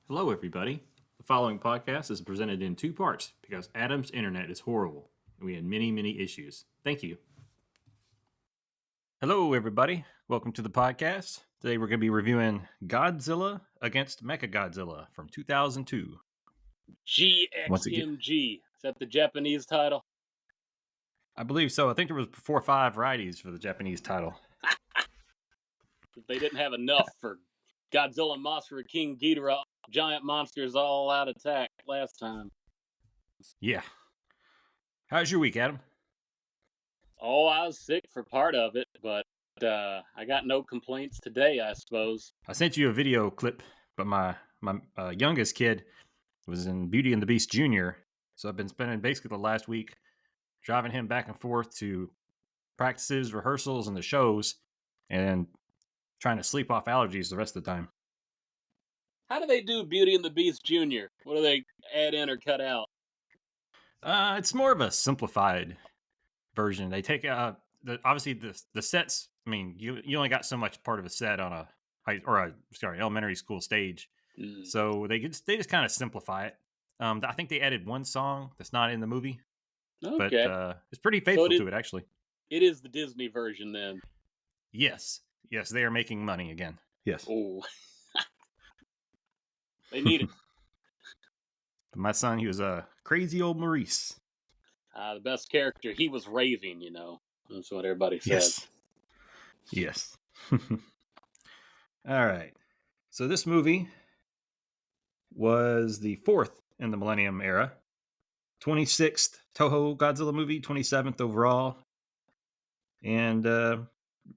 Hello, everybody. The following podcast is presented in two parts because Adam's internet is horrible and we had many issues. Thank you. Hello, everybody. Welcome to the podcast. Today we're going to be reviewing Godzilla Against Mechagodzilla from 2002. GXMG. Is that the Japanese title? I believe so. I think there was 4 or 5 varieties for the Japanese title. They didn't have enough for Godzilla, Mothra, King Ghidorah, giant monsters all out attack last time. Yeah. How's your week, Adam? Oh, I was sick for part of it, but I got no complaints today, I suppose. I sent you a video clip, but my youngest kid was in Beauty and the Beast Jr., so I've been spending basically the last week driving him back and forth to practices, rehearsals, and the shows, and trying to sleep off allergies the rest of the time. How do they do Beauty and the Beast Jr.? What do they add in or cut out? It's more of a simplified version. They take obviously the sets. I mean, you only got so much part of a set on a elementary school stage, so they just kind of simplify it. I think they added one song that's not in the movie, but it's pretty faithful to it actually. It is the Disney version then. Yes, they are making money again. Yes. Oh, they need it. My son, he was a crazy old Maurice. The best character. He was raving, you know. That's what everybody says. Yes. All right. So this movie was the 4th in the Millennium era. 26th Toho Godzilla movie, 27th overall. And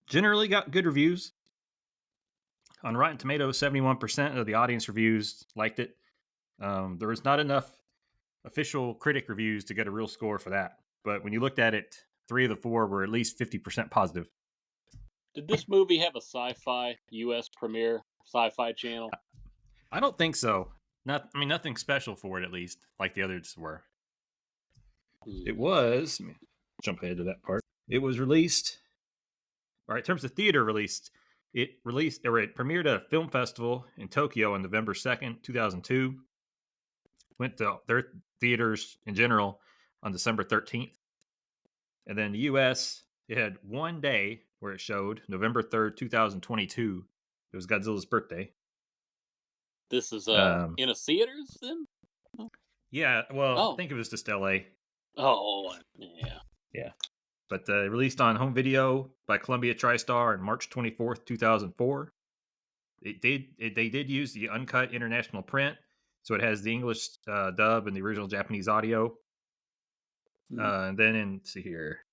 generally got good reviews. On Rotten Tomatoes, 71% of the audience reviews liked it. There was not enough official critic reviews to get a real score for that. But when you looked at it, 3 of the 4 were at least 50% positive. Did this movie have a sci-fi U.S. premiere, sci-fi channel? I don't think so. Nothing special for it, at least, like the others were. It was, let me jump ahead to that part. It was released, all right, in terms of theater released, it premiered at a film festival in Tokyo on November 2nd, 2002. Went to their theaters in general on December 13th. And then the U.S., it had one day where it showed, November 3rd, 2022. It was Godzilla's birthday. This is in a theaters then? Yeah, well, I think it was just L.A. Oh, yeah. Yeah. But released on home video by Columbia TriStar on March 24th, 2004. They did use the uncut international print, so it has the English dub and the original Japanese audio. And then let's see here.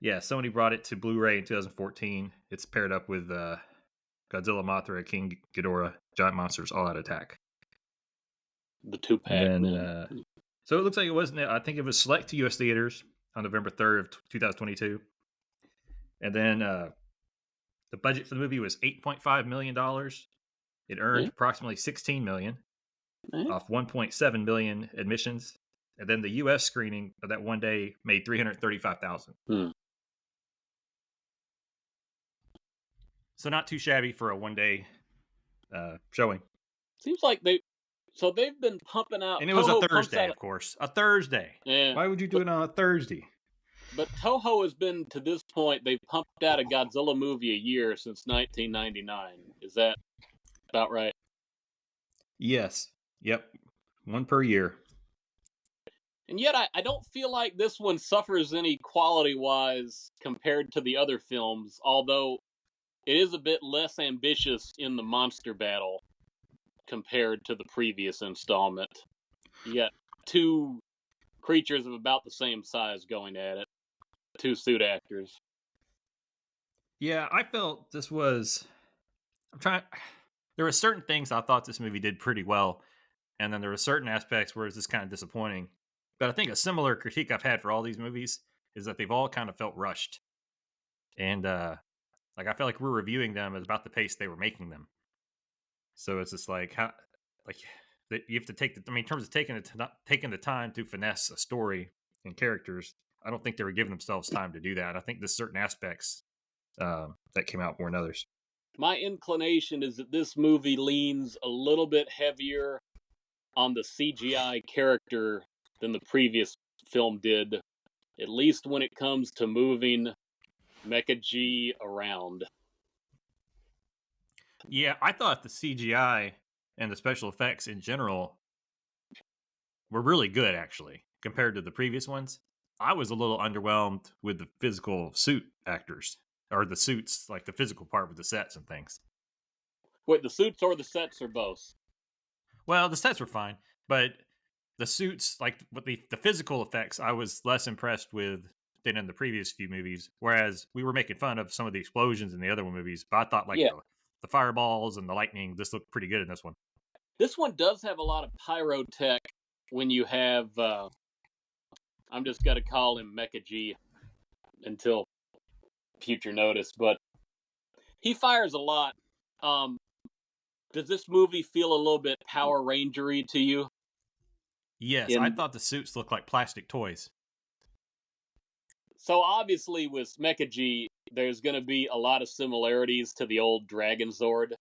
Yeah, Sony brought it to Blu-ray in 2014. It's paired up with Godzilla, Mothra, King Ghidorah, Giant Monsters All Out Attack. The 2-pack. So it looks like it wasn't. I think it was select to U.S. theaters on November 3rd of 2022. And then the budget for the movie was $8.5 million. It earned approximately $16 million off 1.7 billion admissions. And then the U.S. screening of that one day made $335,000. So not too shabby for a one-day showing. Seems like they've been pumping out... And it was a Thursday, of course. A Thursday. Yeah. Why would you do it on a Thursday? But Toho has been, to this point, they've pumped out a Godzilla movie a year since 1999. Is that about right? Yes. Yep. One per year. And yet I don't feel like this one suffers any quality-wise compared to the other films, although it is a bit less ambitious in the monster battle compared to the previous installment. You got 2 creatures of about the same size going at it. 2 suit actors. Yeah, I felt this was... There were certain things I thought this movie did pretty well, and then there were certain aspects where it's just kind of disappointing. But I think a similar critique I've had for all these movies is that they've all kind of felt rushed. And I felt like we're reviewing them at about the pace they were making them. So it's just like, you have to take in terms of taking the time to finesse a story and characters, I don't think they were giving themselves time to do that. I think there's certain aspects that came out more than others. My inclination is that this movie leans a little bit heavier on the CGI character than the previous film did, at least when it comes to moving Mecha G around. Yeah, I thought the CGI and the special effects in general were really good, actually, compared to the previous ones. I was a little underwhelmed with the physical suit actors, or the suits, like the physical part with the sets and things. Wait, the suits or the sets or both? Well, the sets were fine, but the suits, like with the physical effects, I was less impressed with than in the previous few movies. Whereas we were making fun of some of the explosions in the other movies, but I thought like Yeah. the fireballs and the lightning just looked pretty good in this one. This one does have a lot of pyrotech when you have, I'm just going to call him Mecha G until future notice, but he fires a lot. Does this movie feel a little bit Power Rangery to you? Yes, I thought the suits looked like plastic toys. So obviously with Mecha G, there's going to be a lot of similarities to the old Dragon Zord,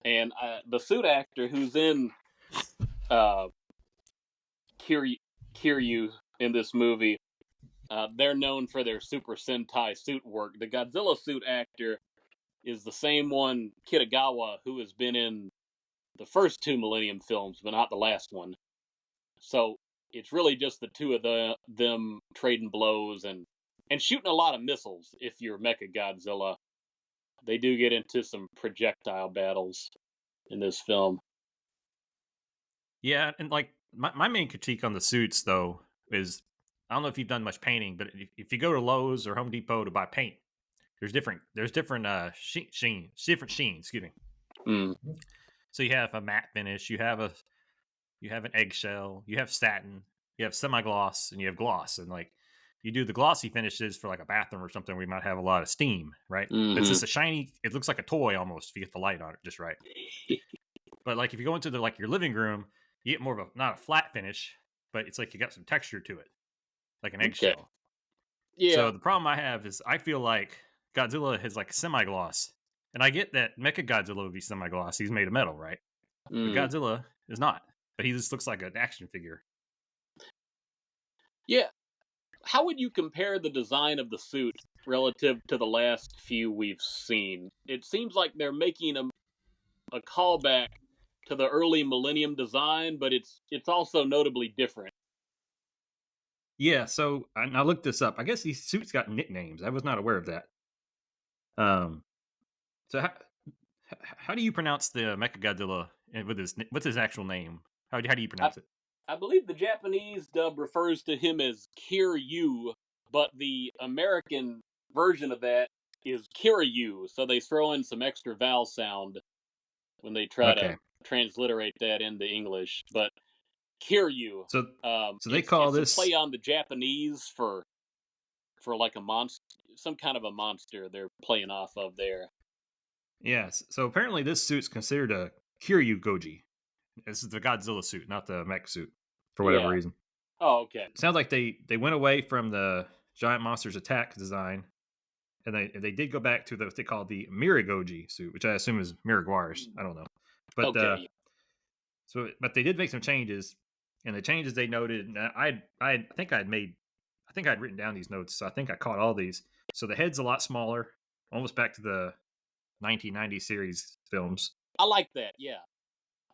and the suit actor who's in Kiryu in this movie, they're known for their Super Sentai suit work. The Godzilla suit actor is the same one, Kitagawa, who has been in the first two Millennium films, but not the last one. So it's really just the two of them trading blows and shooting a lot of missiles. If you're Mechagodzilla, they do get into some projectile battles in this film. Yeah, and like my main critique on the suits though is I don't know if you've done much painting, but if you go to Lowe's or Home Depot to buy paint, there's different different sheens. Excuse me. Mm. So you have a matte finish, you have an eggshell, you have satin, you have semi-gloss, and you have gloss. And like you do the glossy finishes for like a bathroom or something, we might have a lot of steam, right? Mm-hmm. But it's just a shiny. It looks like a toy almost if you get the light on it just right. But like if you go into the like your living room, you get more of a not a flat finish, but it's like you got some texture to it, like an eggshell. Okay. Yeah. So the problem I have is I feel like Godzilla has like semi-gloss, and I get that Mechagodzilla would be semi-gloss. He's made of metal, right? Mm. But Godzilla is not. But he just looks like an action figure. Yeah. How would you compare the design of the suit relative to the last few we've seen? It seems like they're making a callback to the early Millennium design, but it's also notably different. Yeah, so I looked this up. I guess these suits got nicknames. I was not aware of that. So how do you pronounce the Mechagodzilla with what's his actual name? How do you pronounce it? I believe the Japanese dub refers to him as Kiryu, but the American version of that is Kiryu, so they throw in some extra vowel sound when they try to transliterate that into English. But Kiryu, so they call this a play on the Japanese for like a monster, some kind of a monster they're playing off of there. Yes. So apparently this suit's considered a Kiryu Goji. This is the Godzilla suit, not the mech suit, for whatever reason. Oh, okay. It sounds like they went away from the giant monsters attack design, and they did go back to what they call the Miragoji suit, which I assume is Miraguar's. I don't know, but but they did make some changes, and the changes they noted. I think I'd written down these notes, so I think I caught all these. So the head's a lot smaller, almost back to the 1990 series films. I like that. Yeah.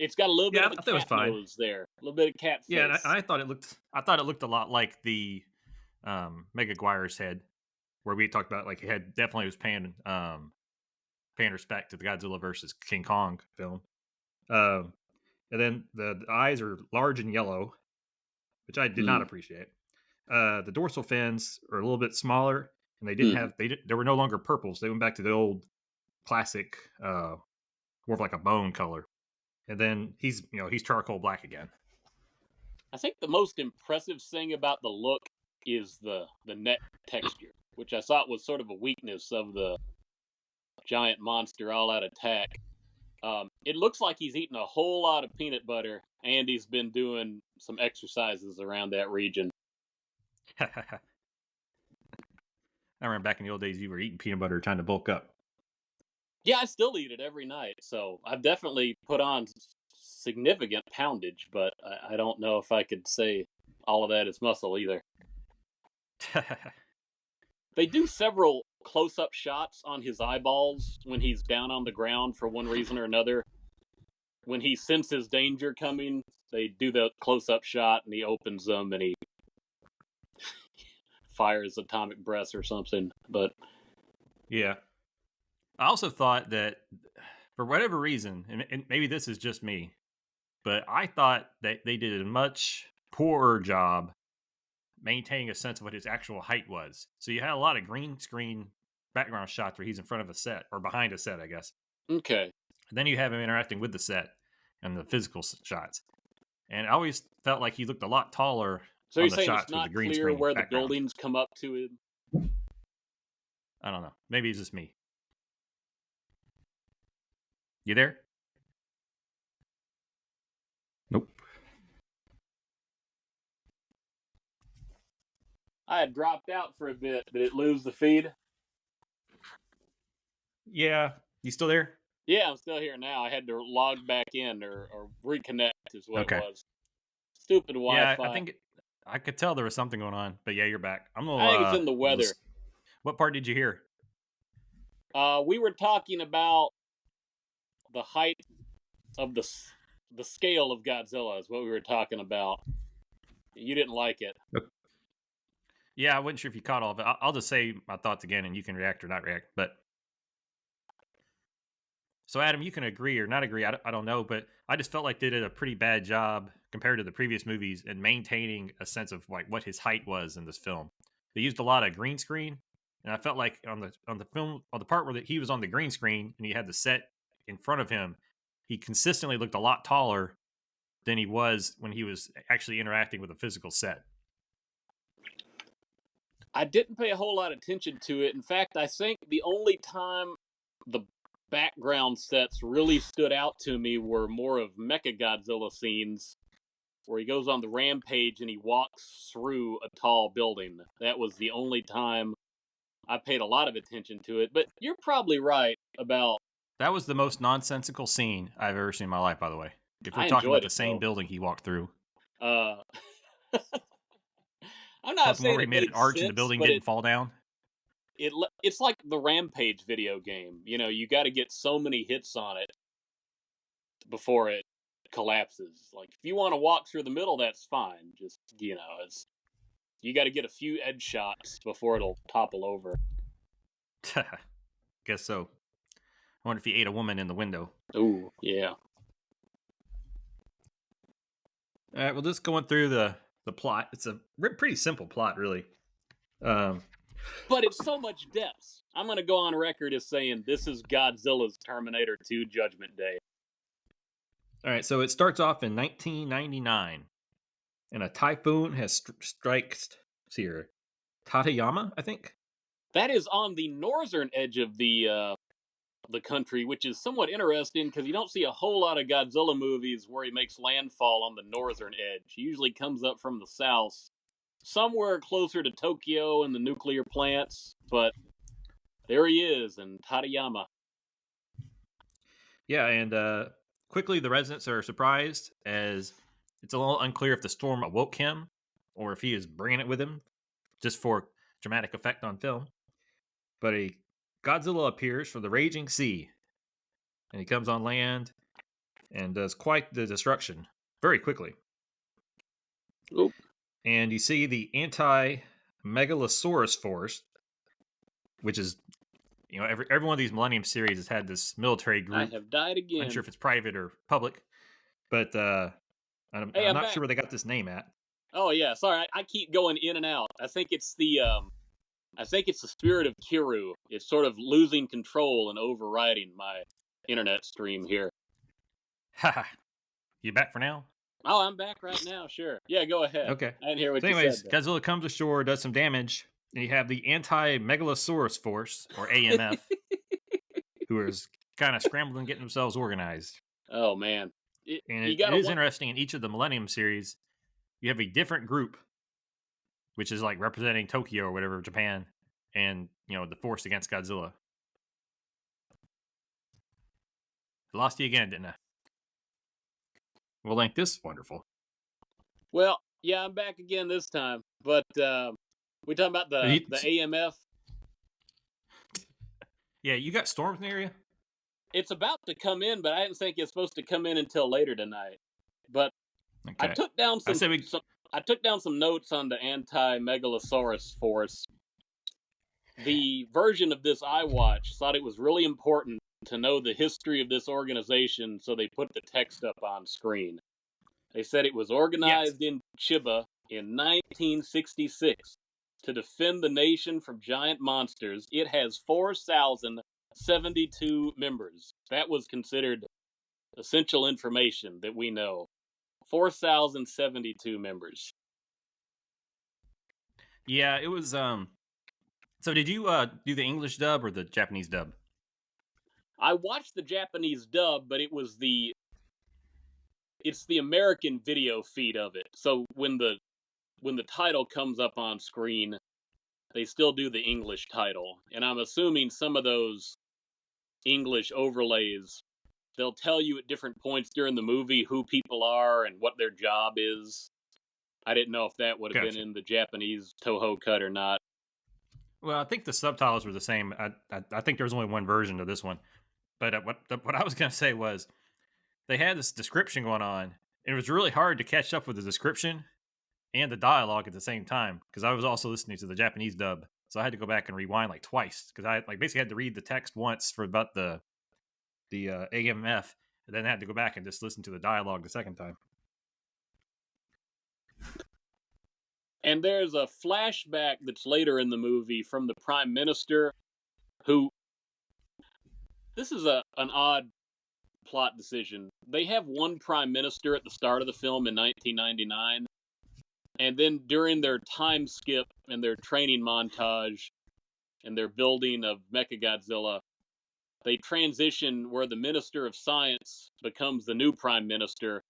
It's got a little bit of a cat fine. nose there, a little bit of cat face. Yeah, and I thought it looked a lot like the Megaguire's head, where we talked about like he had definitely was paying respect to the Godzilla versus King Kong film. And then the eyes are large and yellow, which I did not appreciate. The dorsal fins are a little bit smaller, and they didn't have they were no longer purples. They went back to the old classic, more of like a bone color. And then he's charcoal black again. I think the most impressive thing about the look is the neck texture, which I thought was sort of a weakness of the giant monster all-out attack. It looks like he's eaten a whole lot of peanut butter, and he's been doing some exercises around that region. I remember back in the old days, you were eating peanut butter trying to bulk up. Yeah, I still eat it every night, so I've definitely put on significant poundage, but I don't know if I could say all of that is muscle either. They do several close-up shots on his eyeballs when he's down on the ground for one reason or another. When he senses danger coming, they do the close-up shot, and he opens them, and he fires atomic breaths or something. But Yeah. I also thought that for whatever reason, and maybe this is just me, but I thought that they did a much poorer job maintaining a sense of what his actual height was. So you had a lot of green screen background shots where he's in front of a set or behind a set, I guess. okay, And then you have him interacting with the set and the physical shots. And I always felt like he looked a lot taller so on you're the saying it's shots with the not green clear screen where the background. buildings come up to him? I don't know. Maybe it's just me. You there? Nope. I had dropped out for a bit. Did it lose the feed? Yeah. You still there? Yeah, I'm still here now. I had to log back in or reconnect is what Okay. it was. Stupid Yeah, Wi-Fi. I think I could tell there was something going on, but yeah, you're back. I'm gonna. I think it's in the weather. What part did you hear? We were talking about the height of the scale of Godzilla is what we were talking about. You didn't like it. Yeah, I wasn't sure if you caught all of it. I'll just say my thoughts again, and you can react or not react. But so, Adam, you can agree or not agree. I don't know, but I just felt like they did a pretty bad job compared to the previous movies in maintaining a sense of like what his height was in this film. They used a lot of green screen, and I felt like on the film on the part where he was on the green screen and he had the set in front of him, he consistently looked a lot taller than he was when he was actually interacting with a physical set. I didn't pay a whole lot of attention to it. In fact, I think the only time the background sets really stood out to me were more of Mechagodzilla scenes where he goes on the rampage and he walks through a tall building. That was the only time I paid a lot of attention to it. But you're probably right about. That was the most nonsensical scene I've ever seen in my life, by the way. If we're I talking about enjoyed the it, same though. building he walked through. I'm not Talking where saying he it made an made arch and the sense, building but didn't fall down. it's like the Rampage video game. You know, you got to get so many hits on it before it collapses. Like if you want to walk through the middle, that's fine. Just you got to get a few edge shots before it'll topple over. Guess so. I wonder if he ate a woman in the window. Ooh, yeah. All right, well, just going through the plot. It's a pretty simple plot, really. But it's so much depth. I'm going to go on record as saying this is Godzilla's Terminator 2 Judgment Day. All right, so it starts off in 1999, and a typhoon has striked here, Tateyama, I think. That is on the northern edge of the country, which is somewhat interesting because you don't see a whole lot of Godzilla movies where he makes landfall on the northern edge. He usually comes up from the south, somewhere closer to Tokyo and the nuclear plants, but there he is in Tateyama. Yeah, and quickly the residents are surprised as it's a little unclear if the storm awoke him or if he is bringing it with him just for dramatic effect on film. But a Godzilla appears from the raging sea, and he comes on land and does quite the destruction very quickly. Oop. And you see the anti-megalosaurus force, which is, you know, every one of these Millennium series has had this military group. I have died again. I'm not sure if it's private or public, but I'm not sure where they got this name at. Oh yeah, sorry, I keep going in and out. I think it's the spirit of Kiru. It's sort of losing control and overriding my internet stream here. Haha. You back for now? Oh, I'm back right now, sure. Yeah, go ahead. Okay. I didn't hear what So you anyways, said. Godzilla comes ashore, does some damage, and you have the anti-megalosaurus force, or AMF, who is kind of scrambling, getting themselves organized. Oh, man. It is interesting in each of the Millennium series, you have a different group, which is like representing Tokyo or whatever, Japan, and, you know, the force against Godzilla. Lost you again, didn't I? Well, ain't this wonderful? Well, yeah, I'm back again this time. But we talking about the AMF? Yeah, you got storms in the area? It's about to come in, but I didn't think it's supposed to come in until later tonight. But Okay. I took down some notes on the anti-megalosaurus force. The version of this I watched thought it was really important to know the history of this organization, so they put the text up on screen. They said it was organized in Chiba in 1966 to defend the nation from giant monsters. It has 4,072 members. That was considered essential information that we know. 4,072 members. Yeah, it was. So did you do the English dub or the Japanese dub? I watched the Japanese dub, but it's the American video feed of it. So when the title comes up on screen, they still do the English title. And I'm assuming some of those English overlays, they'll tell you at different points during the movie who people are and what their job is. I didn't know if that would have been in the Japanese Toho cut or not. Well, I think the subtitles were the same. I think there was only one version of this one. But what I was going to say was they had this description going on, and it was really hard to catch up with the description and the dialogue at the same time because I was also listening to the Japanese dub. So I had to go back and rewind like twice because I basically had to read the text once for about the AMF, and then I had to go back and just listen to the dialogue the second time. And there's a flashback that's later in the movie from the Prime Minister who... This is an odd plot decision. They have one Prime Minister at the start of the film in 1999, and then during their time skip and their training montage and their building of Mechagodzilla, they transition where the Minister of Science becomes the new Prime Minister.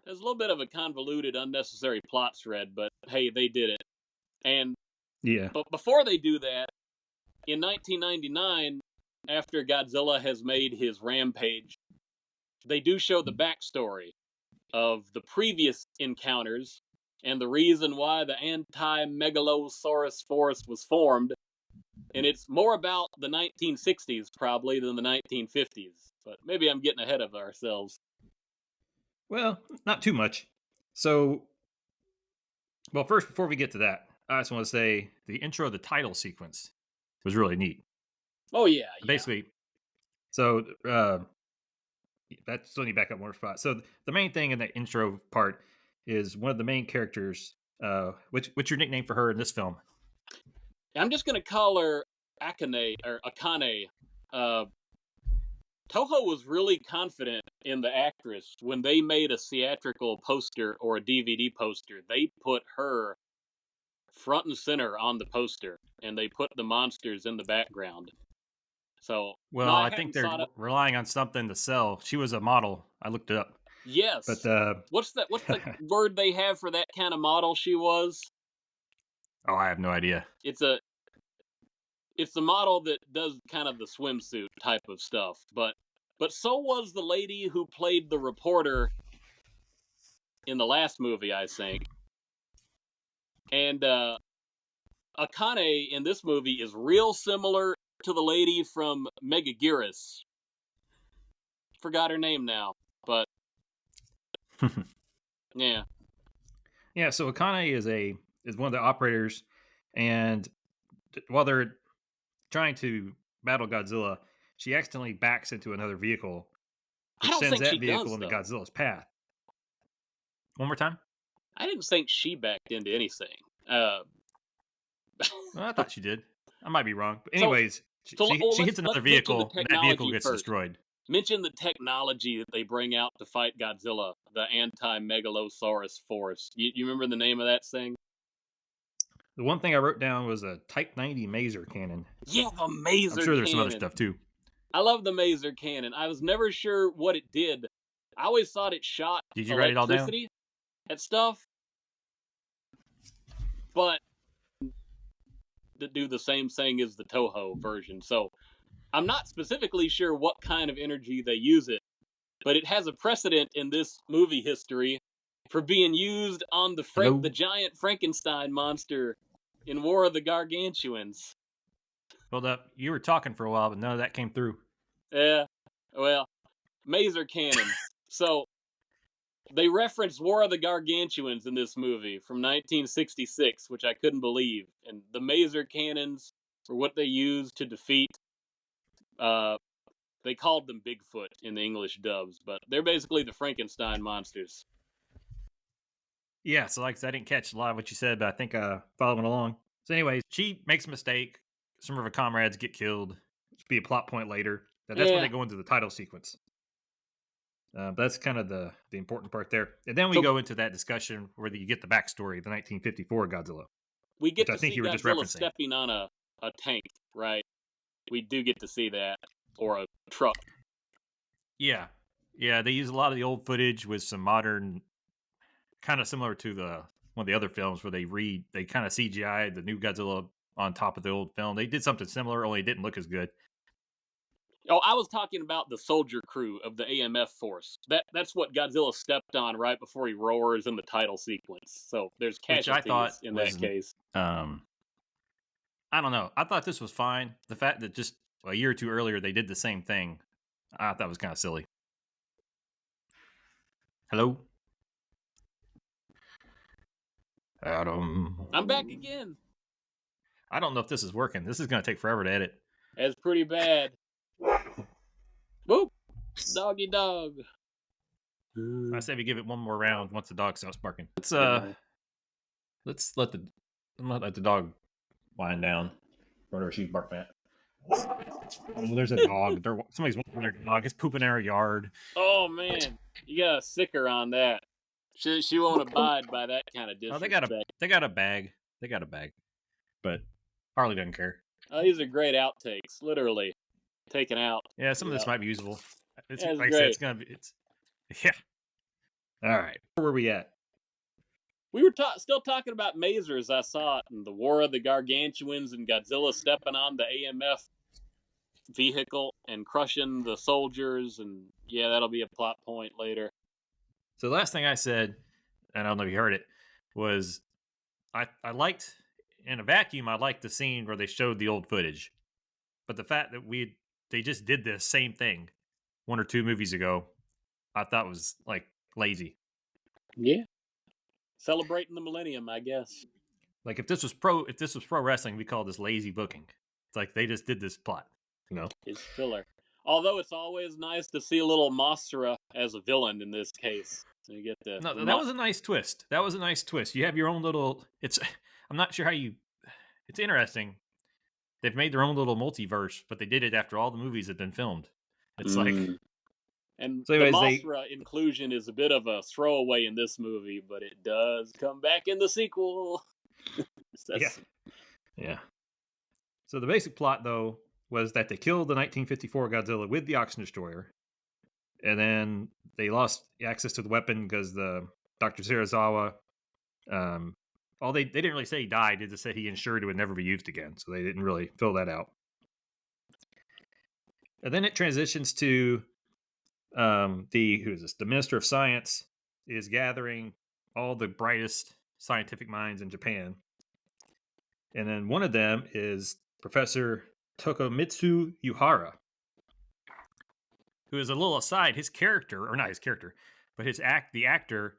There's a little bit of a convoluted, unnecessary plot thread, but hey, they did it. And but before they do that, in 1999, after Godzilla has made his rampage, they do show the backstory of the previous encounters and the reason why the anti-megalosaurus force was formed. And it's more about the 1960s, probably, than the 1950s. But maybe I'm getting ahead of ourselves. Well, not too much. So, well, first, before we get to that, I just want to say the intro of the title sequence was really neat. Oh, yeah. Basically, so that's only back up one spot. So the main thing in the intro part is one of the main characters. What's your nickname for her in this film? I'm just going to call her Akane. Toho was really confident in the actress. When they made a theatrical poster or a DVD poster, they put her front and center on the poster, and they put the monsters in the background. So, well, I think they're relying on something to sell. She was a model. I looked it up. Yes, but what's the word they have for that kind of model she was? Oh, I have no idea. It's the model that does kind of the swimsuit type of stuff, but so was the lady who played the reporter in the last movie, I think. And Akane in this movie is real similar to the lady from Megaguirus. Forgot her name now, but yeah. Yeah, so Akane is one of the operators, and while they're trying to battle Godzilla, she accidentally backs into another vehicle, which sends that vehicle into Godzilla's path. One more time? I didn't think she backed into anything. Well, I thought she did. I might be wrong. But anyways, she hits another vehicle, and that vehicle gets destroyed. Mention the technology that they bring out to fight Godzilla, the anti-megalosaurus force. You remember the name of that thing? The one thing I wrote down was a Type 90 maser cannon. Yeah, a maser cannon. I'm sure there's some other stuff, too. I love the maser cannon. I was never sure what it did. I always thought it shot Did you write it all down? At stuff. But to do the same thing as the Toho version. So I'm not specifically sure what kind of energy they use it, but it has a precedent in this movie history for being used on Hello? the giant Frankenstein monster in War of the Gargantuans. Hold up. You were talking for a while, but none of that came through. Yeah, well, maser cannons. So they reference War of the Gargantuans in this movie from 1966, which I couldn't believe. And the maser cannons were what they used to defeat. They called them Bigfoot in the English dubs, but they're basically the Frankenstein monsters. Yeah, so like I said, I didn't catch a lot of what you said, but I think following along. So, anyways, she makes a mistake. Some of her comrades get killed. It'll be a plot point later. That's when they go into the title sequence. That's kind of the important part there. And then we go into that discussion where you get the backstory of the 1954 Godzilla. We get to think see you were just Godzilla referencing. stepping on a tank, right? We do get to see that. Or a truck. Yeah. Yeah, they use a lot of the old footage with some modern, kind of similar to one of the other films where they kind of CGI the new Godzilla on top of the old film. They did something similar, only it didn't look as good. Oh, I was talking about the soldier crew of the AMF force. That's what Godzilla stepped on right before he roars in the title sequence. So there's casualties in that case. I don't know. I thought this was fine. The fact that just a year or two earlier they did the same thing, I thought was kind of silly. Hello? Adam. I'm back again. I don't know if this is working. This is going to take forever to edit. That's pretty bad. Whoop! Doggy dog. I say we give it one more round once the dog stops barking. Let's let the dog wind down. Whatever she's barking at. Oh, there's a dog. Somebody's walking their dog. It's pooping in our yard. Oh man, you got a sicker on that. She won't abide by that kind of disrespect. They got a bag. But Harley doesn't care. Oh, these are great outtakes. Literally taken out. Yeah, some of this might be usable. Like I said, it's gonna be. Yeah. All right. Where were we at? We were still talking about masers. I saw it in the War of the Gargantuans and Godzilla stepping on the AMF vehicle and crushing the soldiers, and yeah, that'll be a plot point later. So the last thing I said, and I don't know if you heard it, was I liked, in a vacuum, I liked the scene where they showed the old footage. But the fact that they just did this same thing 1 or 2 movies ago, I thought was like lazy. Yeah. Celebrating the Millenium, I guess. Like if this was pro wrestling, we call this lazy booking. It's like they just did this plot, It's filler. Although it's always nice to see a little Mothra as a villain in this case. So you get that was a nice twist. That was a nice twist. You have your own little. I'm not sure how you. It's interesting. They've made their own little multiverse, but they did it after all the movies had been filmed. It's like. And so anyways, the Mothra inclusion is a bit of a throwaway in this movie, but it does come back in the sequel. Yeah. So the basic plot, though, was that they killed the 1954 Godzilla with the Oxygen Destroyer, and then they lost access to the weapon because the Dr. Serizawa, they didn't really say he died. They just said he ensured it would never be used again, so they didn't really fill that out. And then it transitions to the Minister of Science is gathering all the brightest scientific minds in Japan. And then one of them is Professor Tokomitsu Yuhara, who is a little aside. His character, or not his character, but the actor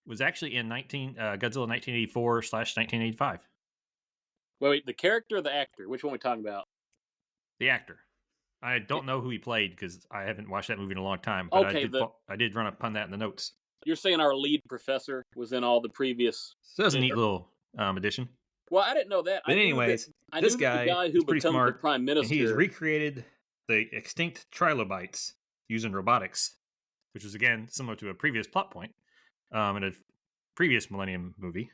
was actually in Godzilla 1984/1985. Wait, the character or the actor? Which one are we talking about? The actor. I don't know who he played because I haven't watched that movie in a long time. But okay, I did run upon that in the notes. You're saying our lead professor was in all the previous. So that was a neat little addition. Well, I didn't know that. But anyways, this guy who becomes the prime minister. He's recreated the extinct trilobites using robotics, which was again similar to a previous plot point in a previous Millennium movie.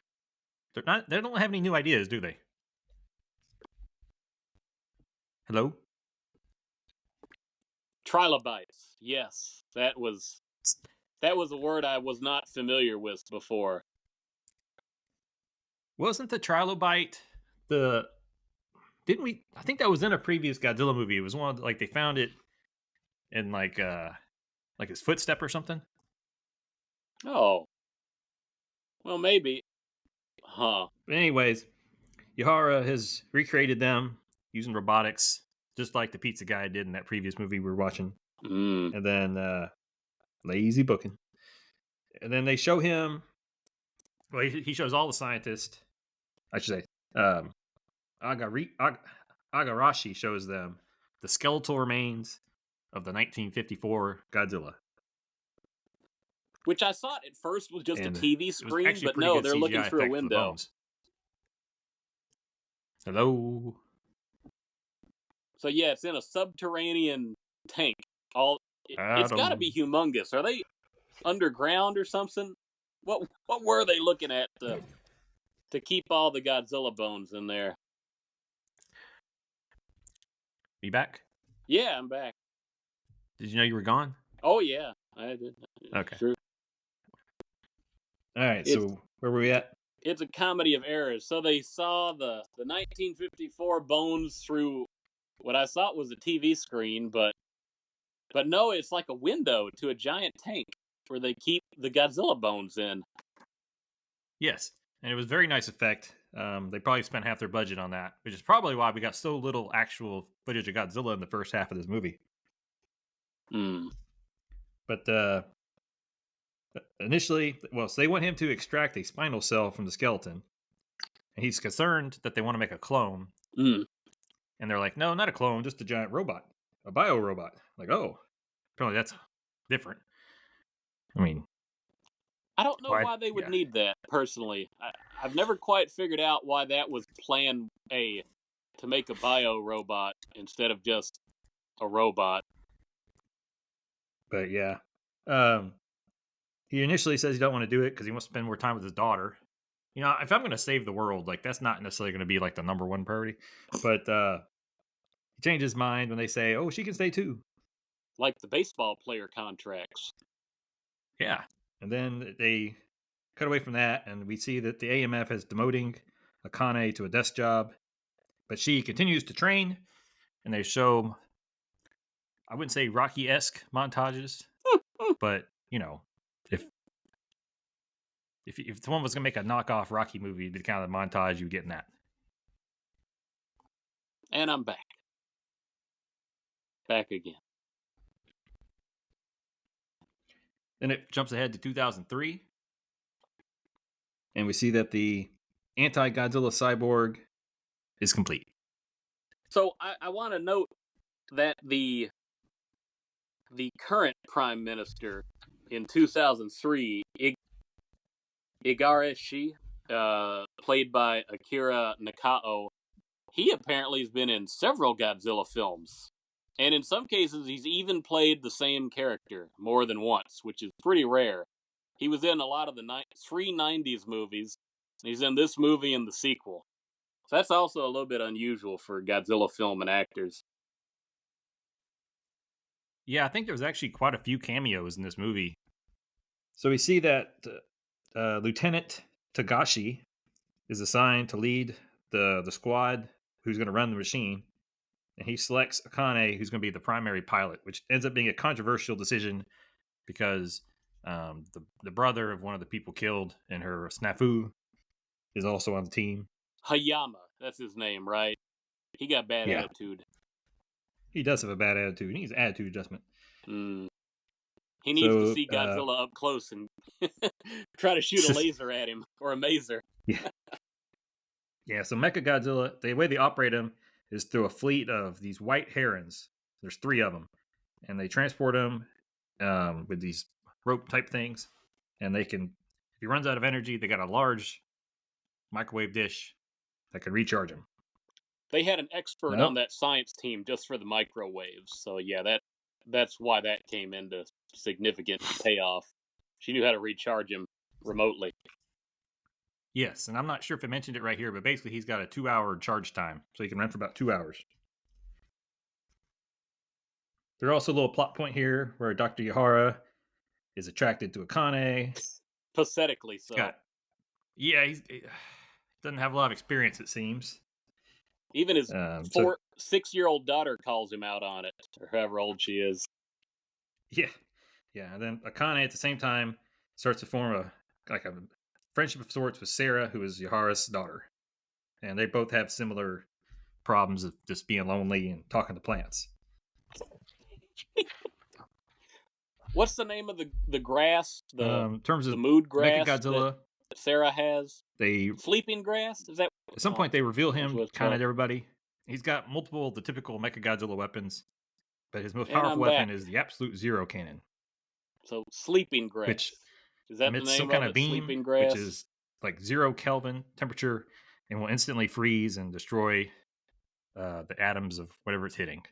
They don't have any new ideas, do they? Hello? Trilobites. Yes, that was a word I was not familiar with before. Wasn't the trilobite the didn't we? I think that was in a previous Godzilla movie. It was one of like they found it in like his footstep or something. Oh, well, maybe. Huh. But anyways, Yahara has recreated them using robotics, just like the pizza guy did in that previous movie we were watching. Mm. And then lazy booking. And then they show him. Well, he shows all the scientists. I should say, Agarashi shows them the skeletal remains of the 1954 Godzilla. Which I thought at first was just And a TV it was screen, actually a but pretty no, good they're CGI looking through a effect for the window. bones. Hello. So yeah, it's in a subterranean tank. It's got to be humongous. Are they underground or something? What were they looking at to keep all the Godzilla bones in there? You back? Yeah, I'm back. Did you know you were gone? Oh yeah, I did. Okay. True. All right. So where were we at? It's a comedy of errors. So they saw the 1954 bones through what I thought was a TV screen, but no, it's like a window to a giant tank where they keep the Godzilla bones in. Yes, and it was a very nice effect. They probably spent half their budget on that, which is probably why we got so little actual footage of Godzilla in the first half of this movie. Hmm. But initially, so they want him to extract a spinal cell from the skeleton, and he's concerned that they want to make a clone. Mm. And they're like, no, not a clone, just a giant robot, a bio robot. Like, oh, apparently that's different. I mean, I don't know why they would need that, personally. I've never quite figured out why that was plan A, to make a bio robot instead of just a robot. But yeah. He initially says he don't want to do it because he wants to spend more time with his daughter. You know, if I'm going to save the world, like that's not necessarily going to be like the number one priority. But he changes his mind when they say, "Oh, she can stay too." Like the baseball player contracts. Yeah, and then they cut away from that, and we see that the AMF is demoting Akane to a desk job, but she continues to train, and they show, I wouldn't say Rocky-esque montages, but you know, if someone was going to make a knockoff Rocky movie, it'd be the kind of montage you would get in that. And I'm back. Back again. Then it jumps ahead to 2003. And we see that the anti-Godzilla cyborg is complete. So I want to note that the current prime minister in 2003, Igarashi, played by Akira Nakao, he apparently has been in several Godzilla films. And in some cases, he's even played the same character more than once, which is pretty rare. He was in a lot of the three 90s movies, and he's in this movie and the sequel. So that's also a little bit unusual for Godzilla film and actors. Yeah, I think there was actually quite a few cameos in this movie. So we see that Lieutenant Tagashi is assigned to lead the squad who's going to run the machine. And he selects Akane, who's going to be the primary pilot, which ends up being a controversial decision because the brother of one of the people killed in her snafu is also on the team. Hayama, that's his name, right? He got bad attitude. He does have a bad attitude. He needs attitude adjustment. Mm. He needs to see Godzilla up close and try to shoot a laser at him, or a maser. Yeah, so Mechagodzilla, the way they operate him is through a fleet of these white herons. There's 3 of them. And they transport him with these rope type things. And they can, if he runs out of energy, they got a large microwave dish that can recharge him. They had an expert on that science team just for the microwaves. So yeah, that's why that came into significant payoff. She knew how to recharge him remotely. Yes, and I'm not sure if I mentioned it right here, but basically he's got a 2-hour charge time, so he can run for about 2 hours. There's also a little plot point here where Dr. Yahara is attracted to Akane. Pathetically so. He doesn't have a lot of experience, it seems. Even his So 6-year-old daughter calls him out on it, or however old she is. yeah, and then Akane at the same time starts to form a friendship of sorts with Sarah, who is Yahara's daughter, and they both have similar problems of just being lonely and talking to plants. What's the name of the grass? In terms of the mood grass Mechagodzilla, that Sarah has? they Sleeping grass? Is that at some point they reveal him what it's kind of called. to everybody. He's got multiple of the typical Mechagodzilla weapons, but his most And powerful I'm weapon back. is the Absolute Zero Cannon, So sleeping grass. which Is that the emits name some kind of of it? beam, Sleeping grass? which is like 0 Kelvin temperature, and will instantly freeze and destroy the atoms of whatever it's hitting.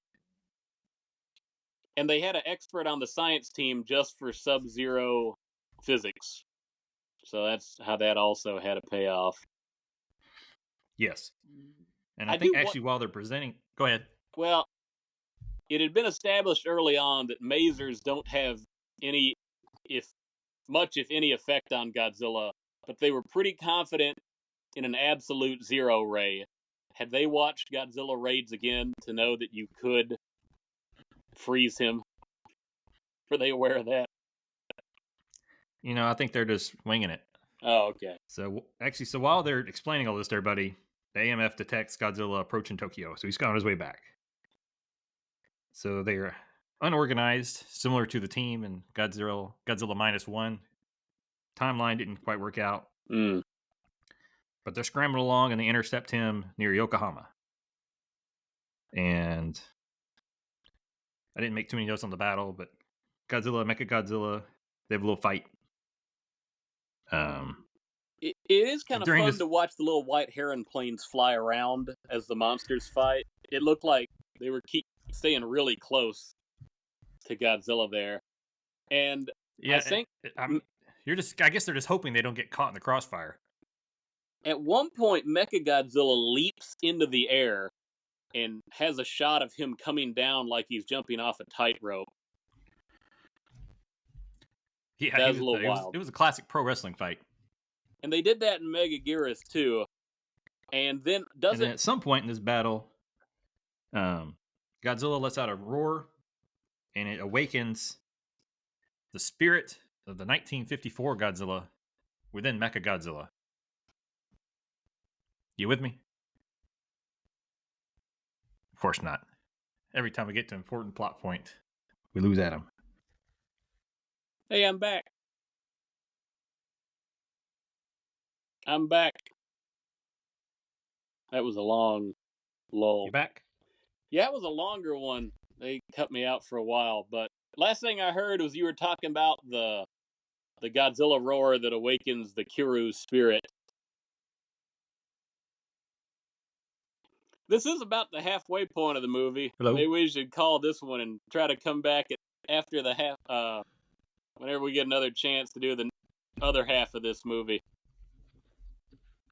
And they had an expert on the science team just for Sub-Zero physics. So that's how that also had a payoff. Yes. And I think actually while they're presenting... Go ahead. Well, it had been established early on that masers don't have any, if any, effect on Godzilla, but they were pretty confident in an absolute zero ray. Had they watched Godzilla raids again to know that you could freeze him? Were they aware of that? I think they're just winging it. Oh, okay. So while they're explaining all this to everybody, the AMF detects Godzilla approaching Tokyo, so he's on his way back. So they're unorganized, similar to the team in Godzilla -1. Timeline didn't quite work out. But they're scrambling along and they intercept him near Yokohama. And I didn't make too many notes on the battle, but Godzilla, Mechagodzilla, they have a little fight. It is kind of fun to watch the little white heron planes fly around as the monsters fight. It looked like they were staying really close to Godzilla there. And yeah, I guess they're just hoping they don't get caught in the crossfire. At one point, Mechagodzilla leaps into the air and has a shot of him coming down like he's jumping off a tightrope. Yeah, that was a little wild. It was a classic pro wrestling fight. And they did that in Megaguirus too. And then at some point in this battle, Godzilla lets out a roar, and it awakens the spirit of the 1954 Godzilla within Mechagodzilla. You with me? Of course not. Every time we get to an important plot point, we lose Adam. Hey, I'm back. I'm back. That was a long lull. You back? Yeah, it was a longer one. They cut me out for a while, but last thing I heard was you were talking about the Godzilla roar that awakens the Kiryu's spirit. This is about the halfway point of the movie. Hello? Maybe we should call this one and try to come back after the half, whenever we get another chance to do the other half of this movie.